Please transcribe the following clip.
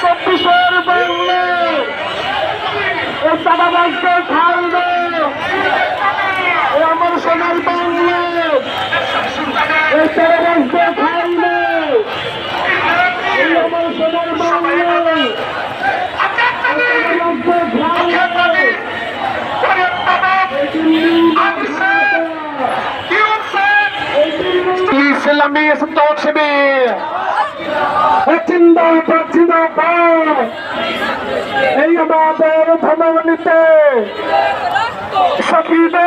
আমার সোনার বাংলা এই চারাবাসকে খাইলে আমার সোনার বাংলা ইসলামী তৌহিদি এই আমাদের ধনবনিতে শহীদের